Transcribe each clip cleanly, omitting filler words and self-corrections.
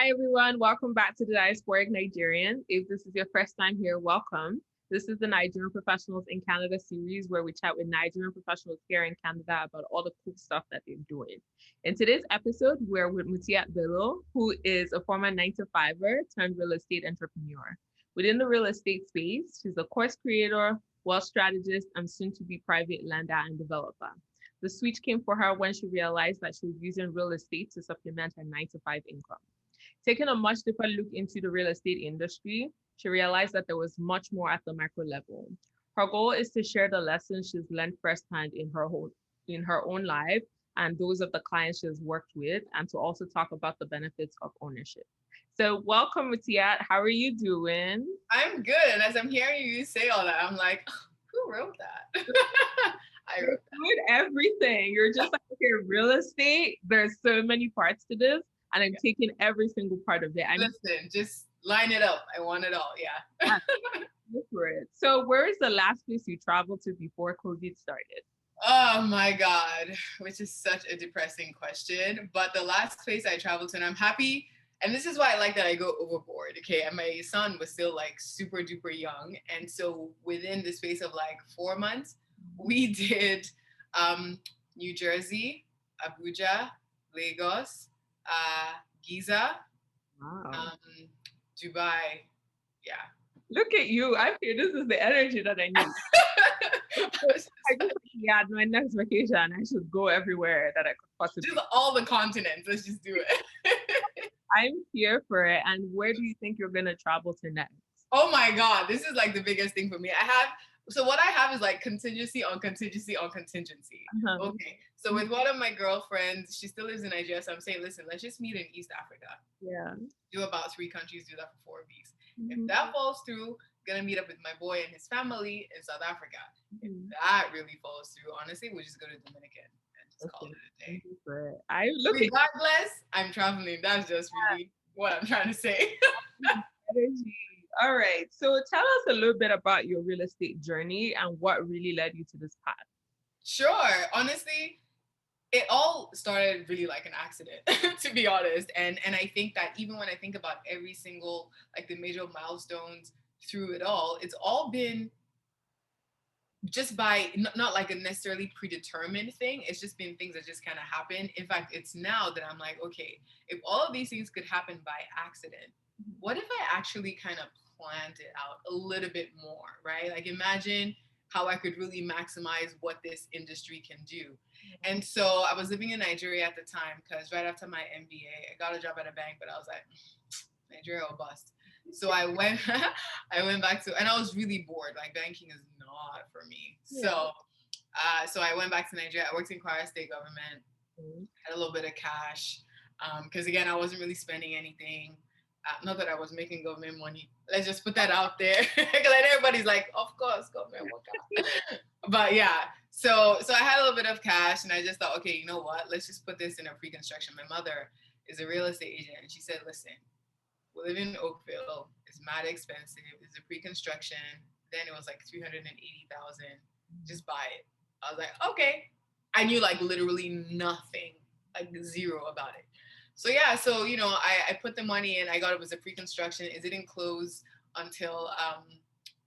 Hi, everyone. Welcome back to the Diasporic Nigerian. If this is your first time here, welcome. This is the Nigerian Professionals in Canada series where we chat with Nigerian professionals here in Canada about all the cool stuff that they're doing. In today's episode, we're with Mutiat Bello, who is a former 9-to-5er turned real estate entrepreneur. Within the real estate space, she's a course creator, wealth strategist, and soon to be private lender and developer. The switch came for her when she realized that she was using real estate to supplement her 9-to-5 income. Taking a much deeper look into the real estate industry, she realized that there was much more at the macro level. Her goal is to share the lessons she's learned firsthand in her own life and those of the clients she's worked with, and to also talk about the benefits of ownership. So welcome, Mutiat. How are you doing? I'm good. And as I'm hearing you say all that, I'm like, who wrote that? I wrote everything. You're just like, okay, real estate, there's so many parts to this. And I'm taking every single part of it. Listen, just line it up. I want it all. Yeah. Go for it. So where is the last place you traveled to before COVID started? Oh my God, which is such a depressing question. But the last place I traveled to, and I'm happy, and this is why I like that I go overboard. Okay. And my son was still like super duper young. And so within the space of like 4 months, we did New Jersey, Abuja, Lagos, Giza, wow. Dubai. Yeah. Look at you. I feel this is the energy that I need. My next vacation, I should go everywhere that I could possibly. Just all the continents. Let's just do it. I'm here for it. And where do you think you're going to travel to next? Oh my God. This is like the biggest thing for me. So what I have is like contingency on contingency on contingency. Uh-huh. Okay. So with one of my girlfriends, she still lives in Nigeria. So I'm saying, listen, let's just meet in East Africa. Yeah. Do about 3 countries, do that for 4 weeks. Mm-hmm. If that falls through, gonna meet up with my boy and his family in South Africa. Mm-hmm. If that really falls through, honestly, we'll just go to Dominican and just call it a day. Regardless, I'm traveling. That's just really what I'm trying to say. All right. So tell us a little bit about your real estate journey and what really led you to this path. Sure. Honestly, it all started really like an accident, to be honest. And I think that even when I think about every single, like the major milestones through it all, it's all been just by not like a necessarily predetermined thing. It's just been things that just kind of happen. In fact, it's now that I'm like, okay, if all of these things could happen by accident, what if I actually kind of planned it out a little bit more, right? Like imagine how I could really maximize what this industry can do. And so I was living in Nigeria at the time because right after my MBA, I got a job at a bank, but I was like, Nigeria will bust. So I went back to, and I was really bored. Like banking is not for me. Yeah. So I went back to Nigeria. I worked in Kwara State government, had a little bit of cash. Because again, I wasn't really spending anything. Not that I was making government money. Let's just put that out there. Because everybody's like, of course, government work out. But yeah, so I had a little bit of cash and I just thought, okay, you know what? Let's just put this in a pre-construction. My mother is a real estate agent and she said, listen, we live in Oakville. It's mad expensive. It's a pre-construction. Then it was like $380,000. Just buy it. I was like, okay. I knew like literally nothing, like zero about it. So yeah, so you know, I put the money in. I got it was a pre-construction. It didn't close until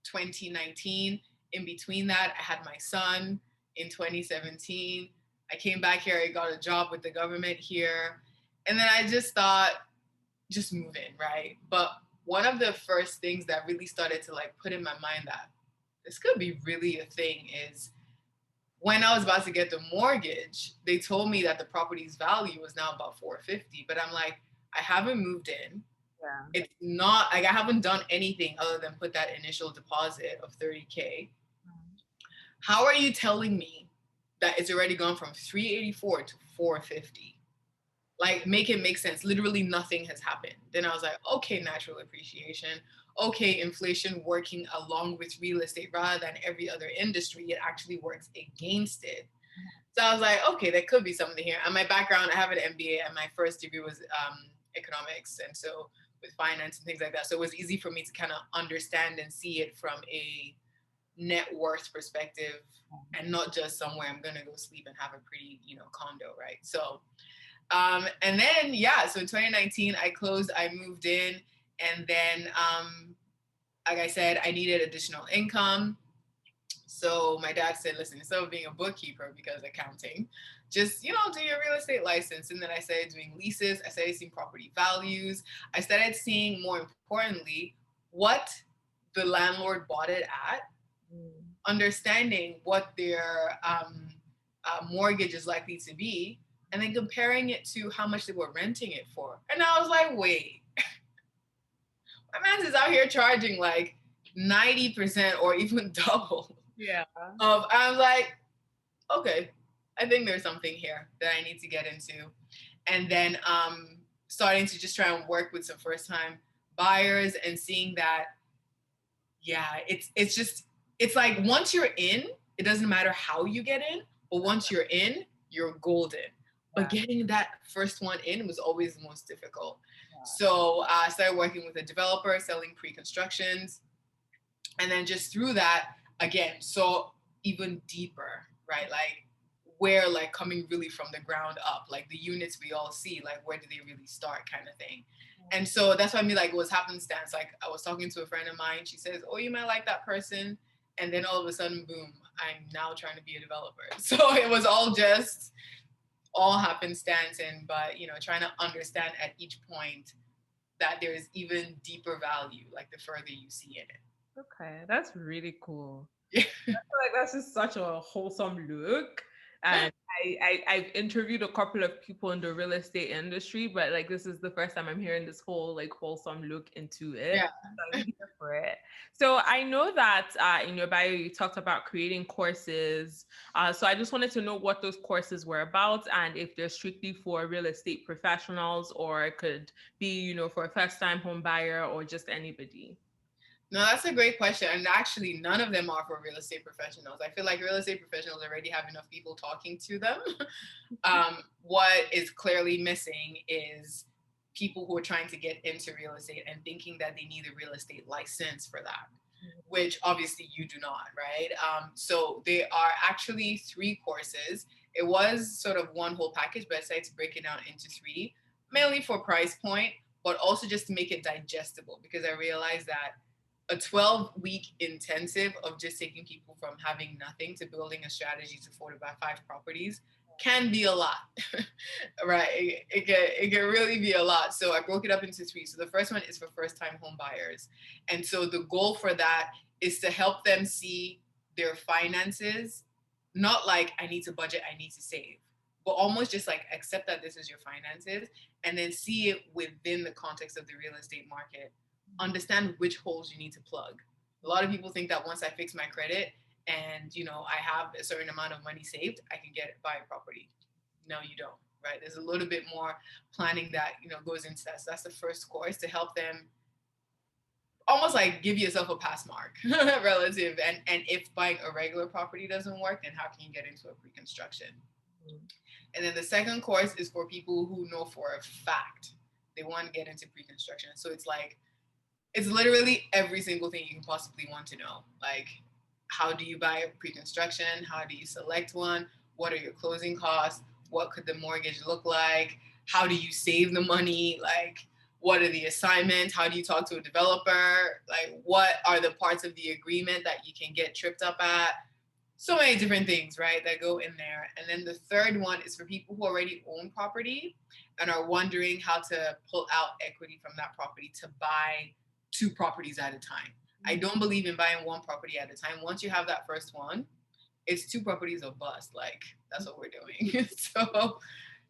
2019. In between that, I had my son in 2017. I came back here. I got a job with the government here, and then I just thought, just move in, right? But one of the first things that really started to like put in my mind that this could be really a thing is when I was about to get the mortgage, they told me that the property's value was now about $450. But I'm like, I haven't moved in. Yeah. It's not like I haven't done anything other than put that initial deposit of $30K. How are you telling me that it's already gone from $384 to $450? Like, make it make sense. Literally nothing has happened. Then I was like, okay, natural appreciation. Okay, inflation working along with real estate rather than every other industry. It actually works against it. So I was like, okay, there could be something here. And my background, I have an MBA and my first degree was economics. And so with finance and things like that. So it was easy for me to kind of understand and see it from a net worth perspective and not just somewhere I'm going to go sleep and have a pretty, condo, right? So And then, yeah, so in 2019, I closed, I moved in, and then, like I said, I needed additional income. So my dad said, listen, instead of being a bookkeeper, because accounting, just, do your real estate license. And then I started doing leases. I started seeing property values. I started seeing, more importantly, what the landlord bought it at, understanding what their mortgage is likely to be, and then comparing it to how much they were renting it for. And I was like, wait, my man's is out here charging like 90% or even double. Yeah. I'm like, okay, I think there's something here that I need to get into. And then starting to just try and work with some first time buyers and seeing that, yeah, it's like once you're in, it doesn't matter how you get in, but once you're in, you're golden. But getting that first one in was always the most difficult. So I started working with a developer selling pre-constructions. And then just through that, again, so even deeper, right? Like where like coming really from the ground up, like the units we all see, like where do they really start kind of thing. And so that's why I mean, like it was happenstance. Like I was talking to a friend of mine. She says, oh, you might like that person. And then all of a sudden, boom, I'm now trying to be a developer. So it was all happenstance, but trying to understand at each point that there's even deeper value, like the further you see in it. Okay, that's really cool. Yeah. I feel like that's just such a wholesome look. And I've interviewed a couple of people in the real estate industry, but like this is the first time I'm hearing this whole like wholesome look into it. Yeah. So I'm here for it. So I know that in your bio you talked about creating courses. So I just wanted to know what those courses were about and if they're strictly for real estate professionals or it could be, for a first-time home buyer or just anybody. No, that's a great question. And actually, none of them are for real estate professionals. I feel like real estate professionals already have enough people talking to them. What is clearly missing is people who are trying to get into real estate and thinking that they need a real estate license for that, which obviously you do not, right? So there are actually 3 courses. It was sort of one whole package, but I decided to break it down into 3, mainly for price point, but also just to make it digestible because I realized that a 12-week intensive of just taking people from having nothing to building a strategy to 4 to buy 5 properties can be a lot, right? It can really be a lot. So I broke it up into 3. So the first one is for first-time home buyers. And so the goal for that is to help them see their finances, not like I need to budget, I need to save, but almost just like accept that this is your finances and then see it within the context of the real estate market. Understand which holes you need to plug. A lot of people think that once I fix my credit and I have a certain amount of money saved, I can buy a property. No, you don't, right? There's a little bit more planning that goes into that. So that's the first course to help them almost like give yourself a pass mark relative. And if buying a regular property doesn't work, then how can you get into a pre-construction? And then the second course is for people who know for a fact they want to get into pre-construction. So it's literally every single thing you can possibly want to know. Like, how do you buy a pre-construction? How do you select one? What are your closing costs? What could the mortgage look like? How do you save the money? Like, what are the assignments? How do you talk to a developer? Like, what are the parts of the agreement that you can get tripped up at? So many different things, right, that go in there. And then the third one is for people who already own property and are wondering how to pull out equity from that property to buy 2 properties at a time. I don't believe in buying 1 property at a time. Once you have that first one, it's 2 properties or bust. Like, that's what we're doing.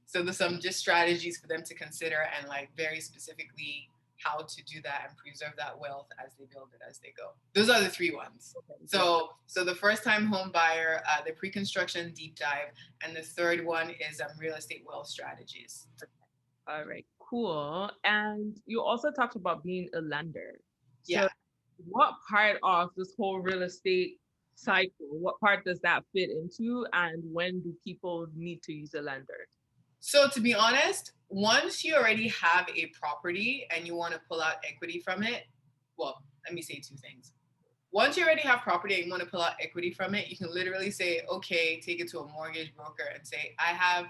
So there's some just strategies for them to consider and like very specifically how to do that and preserve that wealth as they build it as they go. Those are the 3 ones. So the first time home buyer, the pre-construction deep dive, and the third one is real estate wealth strategies. All right, cool. And you also talked about being a lender. So Yeah. what part of this whole real estate cycle, what part does that fit into? And when do people need to use a lender? So to be honest, once you already have a property and you want to pull out equity from it, well, let me say 2 things. Once you already have property and you want to pull out equity from it, you can literally say, okay, take it to a mortgage broker and say, I have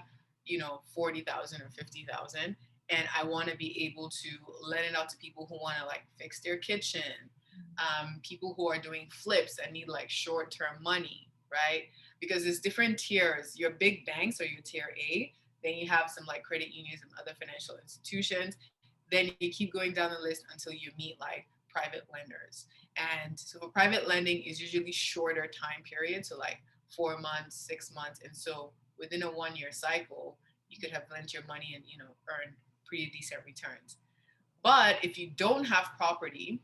40,000 or 50,000, and I want to be able to lend it out to people who want to like fix their kitchen, people who are doing flips and need like short-term money, right? Because there's different tiers. Your big banks or your tier A, then you have some like credit unions and other financial institutions. Then you keep going down the list until you meet like private lenders. And so for private lending is usually shorter time period, so like 4 months, 6 months. And so within a 1 year cycle, you could have lent your money and earn pretty decent returns. But if you don't have property,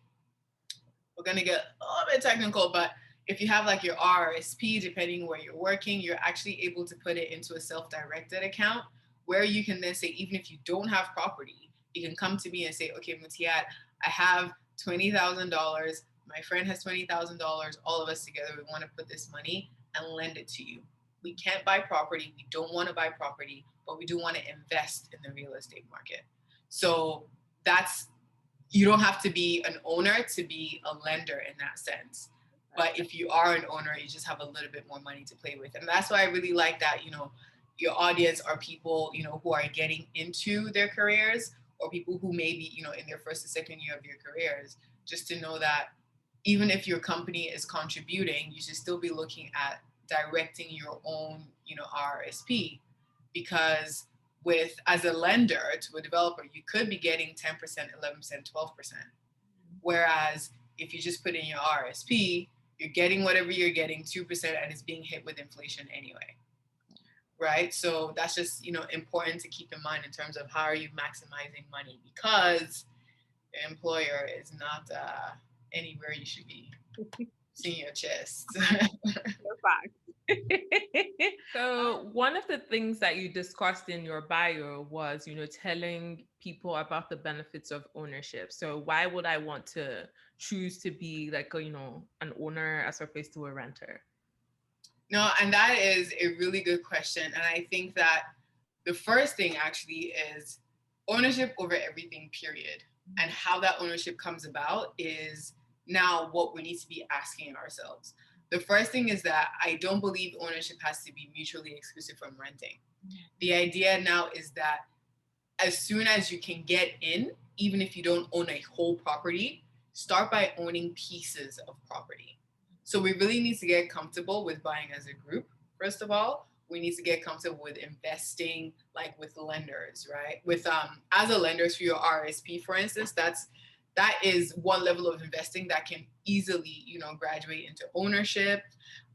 we're going to get a little bit technical, but if you have like your RRSP, depending where you're working, you're actually able to put it into a self-directed account where you can then say, even if you don't have property, you can come to me and say, okay, Mutiat, I have $20,000. My friend has $20,000. All of us together, we want to put this money and lend it to you. We can't buy property. We don't want to buy property, but we do want to invest in the real estate market. So that's, you don't have to be an owner to be a lender in that sense. But if you are an owner, you just have a little bit more money to play with. And that's why I really like that, your audience are people, who are getting into their careers, or people who may be, in their first or second year of your careers, just to know that even if your company is contributing, you should still be looking at directing your own, RSP, because as a lender to a developer, you could be getting 10%, 11%, 12%. Whereas if you just put in your RSP, you're getting whatever you're getting, 2%, and it's being hit with inflation anyway. Right? So that's just, important to keep in mind in terms of how are you maximizing money, because the employer is not anywhere you should be seeing your chest. So one of the things that you discussed in your bio was, telling people about the benefits of ownership. So why would I want to choose to be like, an owner as opposed to a renter? No, and that is a really good question. And I think that the first thing actually is ownership over everything, period. And how that ownership comes about is now what we need to be asking ourselves. The first thing is that I don't believe ownership has to be mutually exclusive from renting. The idea now is that as soon as you can get in, even if you don't own a whole property, start by owning pieces of property. So we really need to get comfortable with buying as a group. First of all, we need to get comfortable with investing, like with lenders, right? With as a lender through your RSP, for instance, that is one level of investing that can easily, graduate into ownership.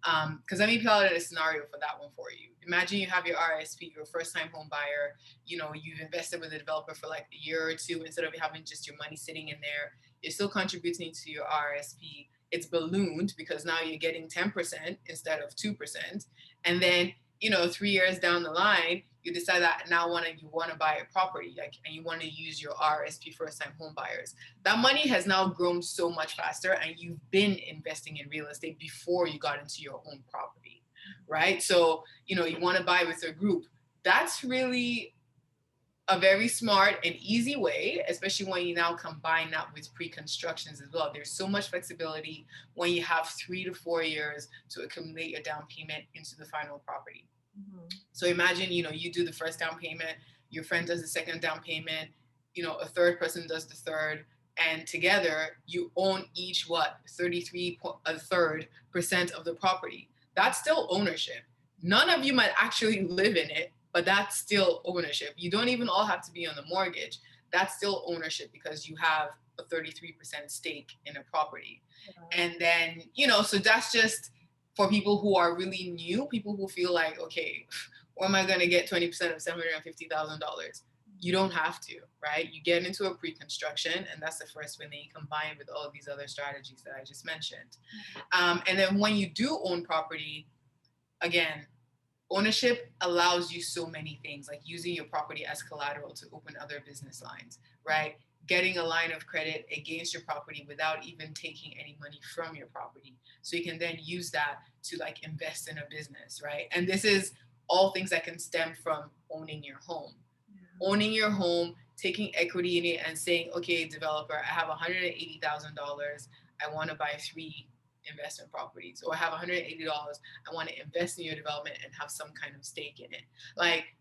Because let me plot out a scenario for that one for you. Imagine you have your RSP, you're a first-time home buyer. You've invested with a developer for like a year or two. Instead of having just your money sitting in there, you're still contributing to your RSP. It's ballooned because now you're getting 10% instead of 2%. And then, 3 years down the line, you decide that now you want to buy a property, and you want to use your RSP, first-time home buyers. That money has now grown so much faster, and you've been investing in real estate before you got into your own property, right? So, you want to buy with a group. That's really a very smart and easy way, especially when you now combine that with pre-constructions as well. There's so much flexibility when you have 3 to 4 years to accumulate your down payment into the final property. So imagine, you do the first down payment, your friend does the second down payment, a third person does the third, and together you own each 33% of the property. That's still ownership. None of you might actually live in it, but that's still ownership. You don't even all have to be on the mortgage. That's still ownership because you have a 33% stake in a property. And then, so that's just for people who are really new, people who feel like, okay, where am I going to get 20% of $750,000? You don't have to, right? You get into a pre-construction, and that's the first one that you combine with all of these other strategies that I just mentioned. And then when you do own property, again, ownership allows you so many things, like using your property as collateral to open other business lines, right? Getting a line of credit against your property without even taking any money from your property. So you can then use that to like invest in a business, right? And this is all things that can stem from owning your home. Owning your home, taking equity in it and saying, okay, developer, I have $180,000. I want to buy 3 investment properties, or I have $180. I want to invest in your development and have some kind of stake in it. Like,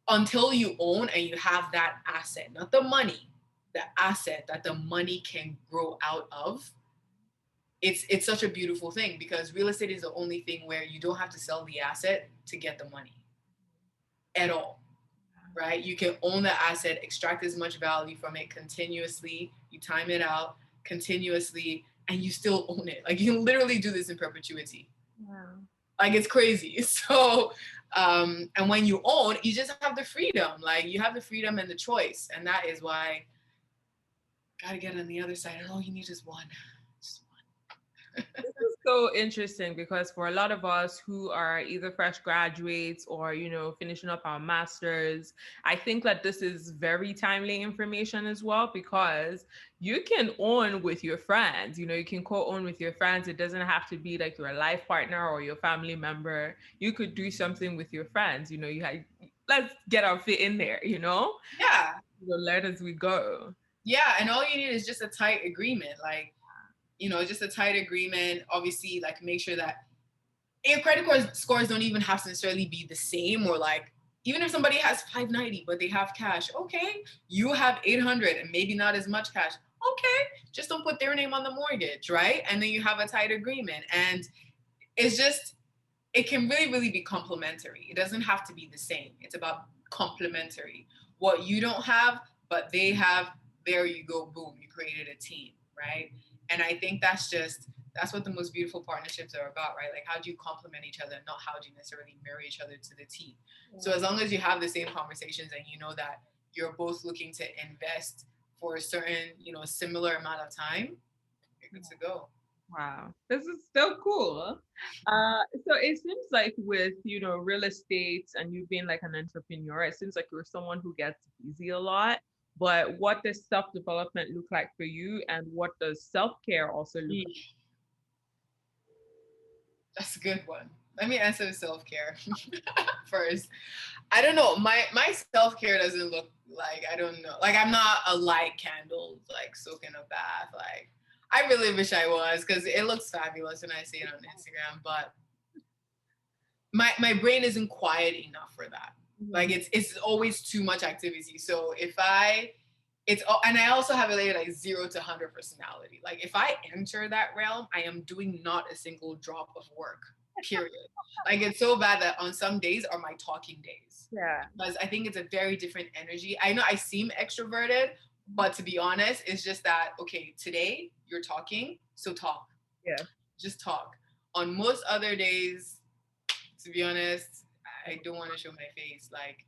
until you own and you have that asset, not the money, the asset that the money can grow out of, it's such a beautiful thing, because real estate is the only thing where you don't have to sell the asset to get the money at all, right? You can own the asset, extract as much value from it continuously, you time it out continuously, and you still own it. Like, you can literally do this in perpetuity. Wow. Like, it's crazy. So and when you own, you just have the freedom. Like, you have the freedom and the choice, and that is why gotta get on the other side, and all you need is one. This is so interesting because for a lot of us who are either fresh graduates or, finishing up our masters, I think that this is very timely information as well, because you can own with your friends. You can co-own with your friends. It doesn't have to be like your life partner or your family member. You could do something with your friends. Let's get our fit in there, Yeah. We'll learn as we go. Yeah, and all you need is just a tight agreement. Like, just a tight agreement. Obviously, like, make sure that your credit scores don't even have to necessarily be the same, or like, even if somebody has 590 but they have cash, okay, you have 800 and maybe not as much cash, okay, just don't put their name on the mortgage, right? And then you have a tight agreement, and it can really, really be complementary. It doesn't have to be the same. It's about complementary. What you don't have but they have, there you go, boom, you created a team, right? And I think that's what the most beautiful partnerships are about, right? Like, how do you complement each other, not how do you necessarily marry each other to the team. Yeah. So as long as you have the same conversations and you know that you're both looking to invest for a certain, similar amount of time, you're good to go. Wow, this is so cool. So it seems like with, real estate and you being like an entrepreneur, it seems like you're someone who gets busy a lot. But what does self-development look like for you, and what does self-care also look like? That's a good one. Let me answer self-care first. I don't know. My self-care doesn't look like, I don't know. Like, I'm not a light candle, like soaking a bath. Like, I really wish I was, because it looks fabulous when I see it on Instagram. But my brain isn't quiet enough for that. Mm-hmm. Like, it's always too much activity. So and I also have like 0 to 100 personality. Like, if I enter that realm, I am doing not a single drop of work, period. Like, it's so bad that on some days are my talking days. Yeah. Because I think it's a very different energy. I know I seem extroverted, but to be honest, it's just that, okay, today you're talking, so talk. Yeah. Just talk. On most other days, to be honest, I don't want to show my face. Like,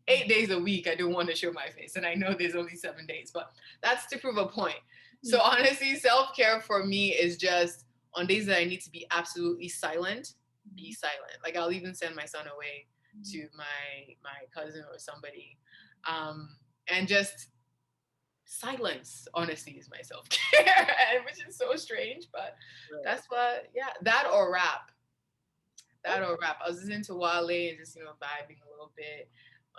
8 days a week, I don't want to show my face. And I know there's only 7 days, but that's to prove a point. So honestly, self-care for me is just on days that I need to be absolutely silent, be silent. Like, I'll even send my son away to my cousin or somebody. And just silence, honestly, is my self-care, which is so strange, but that's what, yeah, that or rap. I was listening to Wale and just, vibing a little bit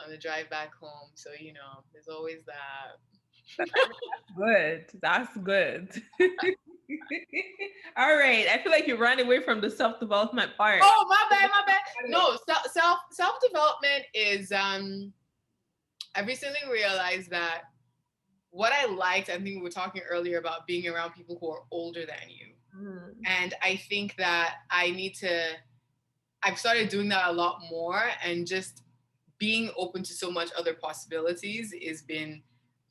on the drive back home. So, there's always that. That's good. All right. I feel like you ran away from the self-development part. Oh, my bad. No, self-development is, I recently realized that what I liked, I think we were talking earlier about being around people who are older than you. Mm. And I think that I've started doing that a lot more, and just being open to so much other possibilities has been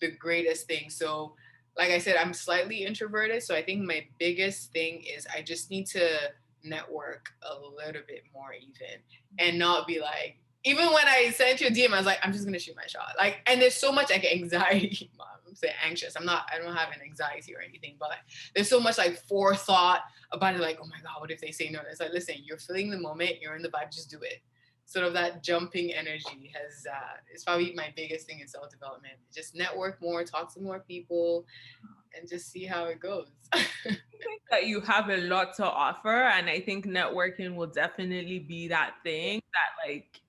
the greatest thing. So, like I said, I'm slightly introverted. So I think my biggest thing is I just need to network a little bit more even, and not be like, even when I sent you a DM, I was like, I'm just going to shoot my shot. Like, and there's so much like anxiety. I'm saying anxious. I don't have an anxiety or anything, but there's so much like forethought about it. Like, oh my God, what if they say no? And it's like, listen, you're feeling the moment, you're in the vibe, just do it. Sort of that jumping energy is probably my biggest thing in self-development. Just network more, talk to more people, and just see how it goes. I think that you have a lot to offer, and I think networking will definitely be that thing that, like,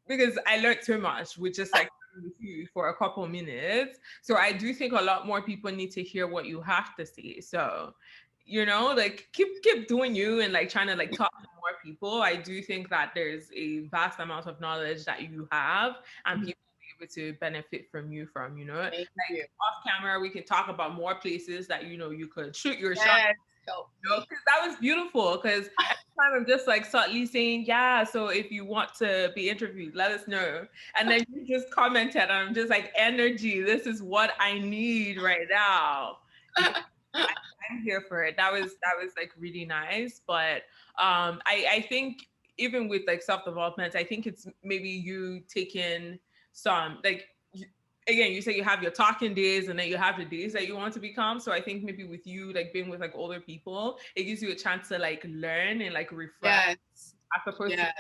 because I learned too much with just like with you for a couple minutes. So I do think a lot more people need to hear what you have to say. So you know, like keep doing you and like trying to like talk to more people. I do think that there's a vast amount of knowledge that you have and people will be able to benefit from you from, you know. Like Thank you. off camera, we can talk about more places that you know you could shoot your shot. Yes, help You know, me. because that was beautiful. Because at the time I'm just like subtly saying, yeah. So if you want to be interviewed, let us know. And then you just commented, and I'm just like, energy. This is what I need right now. I'm here for it. That was like really nice. But I think even with like self development, I think it's maybe you taking some like again, you say you have your talking days and then you have the days that you want to become. So I think maybe with you like being with like older people, it gives you a chance to like learn and like refresh Yes. as opposed to Yes.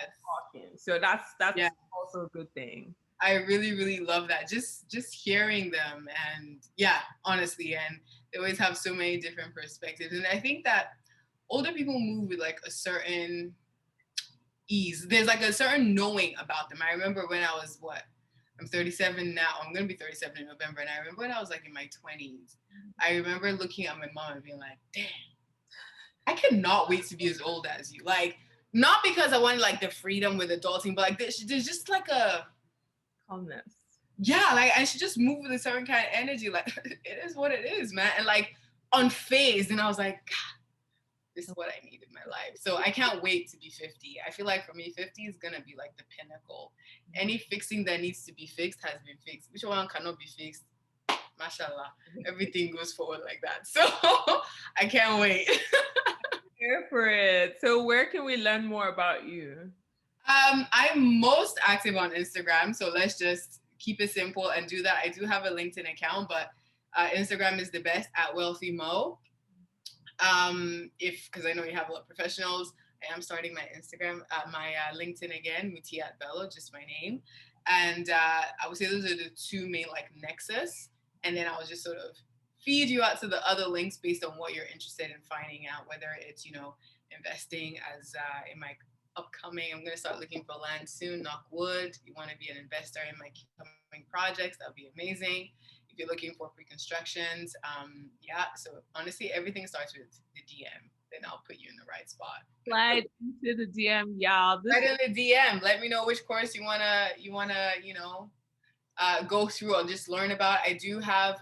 talking. So that's Yeah. also a good thing. I really, really love that. Just hearing them, and yeah, honestly, and they always have so many different perspectives. And I think that older people move with like a certain ease. There's like a certain knowing about them. I remember when I was I'm 37 now. I'm gonna be 37 in November, and I remember when I was like in my 20s. I remember looking at my mom and being like, "Damn, I cannot wait to be as old as you." Like, not because I wanted like the freedom with adulting, but like there's just like a Calmness. yeah, like I should just move with a certain kind of energy. Like it is what it is, man. And like unfazed. And I was like, God, this is what I need in my life. So I can't wait to be 50. I feel like for me, 50 is gonna be like the pinnacle. Any fixing that needs to be fixed has been fixed. Which one cannot be fixed? Mashallah. Everything goes forward like that. So I can't wait. Here for it. So where can we learn more about you? I'm most active on Instagram, so let's just keep it simple and do that. I do have a LinkedIn account, but Instagram is the best at Wealthy Mo. If because I know you have a lot of professionals, I am starting my Instagram, my LinkedIn again, Mutiat Bello, just my name, and I would say those are the two main like nexus, and then I'll just sort of feed you out to the other links based on what you're interested in finding out, whether it's investing as in my upcoming. I'm gonna start looking for land soon. Knock wood. You want to be an investor in my coming projects? That'd be amazing. If you're looking for pre-constructions, yeah. So honestly, everything starts with the DM. Then I'll put you in the right spot. Slide into the DM, y'all. Right in the DM. Let me know which course you wanna go through or just learn about. I do have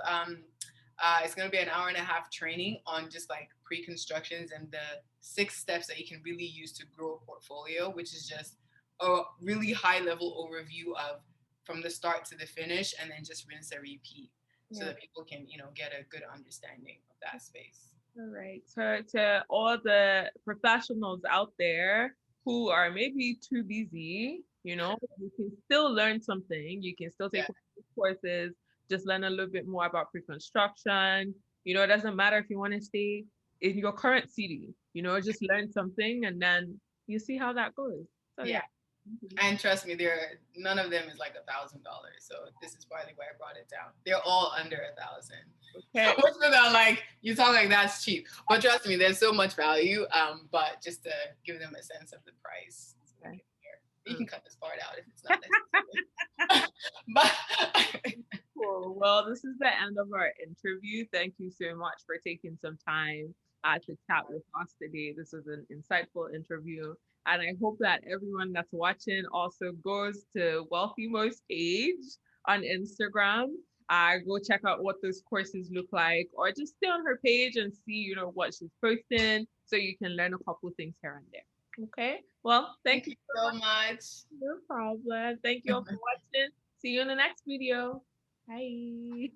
it's going to be an hour and a half training on just like pre-constructions and the 6 steps that you can really use to grow a portfolio, which is just a really high level overview of from the start to the finish, and then just rinse and repeat so that people can get a good understanding of that space. All right. So to all the professionals out there who are maybe too busy, you can still learn something. You can still take courses, just learn a little bit more about pre-construction. It doesn't matter if you want to stay in your current city, just learn something and then you see how that goes. So yeah. And trust me, none of them is like $1,000. So this is partly why I brought it down. They're all under 1,000. Okay. Which without like you talk like that's cheap, but trust me, there's so much value. But just to give them a sense of the price. Okay. You can cut this part out if it's not necessary. But cool. Well, this is the end of our interview. Thank you so much for taking some time to chat with us today. This was an insightful interview. And I hope that everyone that's watching also goes to Wealthy Mo's page on Instagram. Go check out what those courses look like, or just stay on her page and see, what she's posting so you can learn a couple of things here and there. Okay. Well, thank you so much. No problem. Thank you all for watching. See you in the next video. Bye.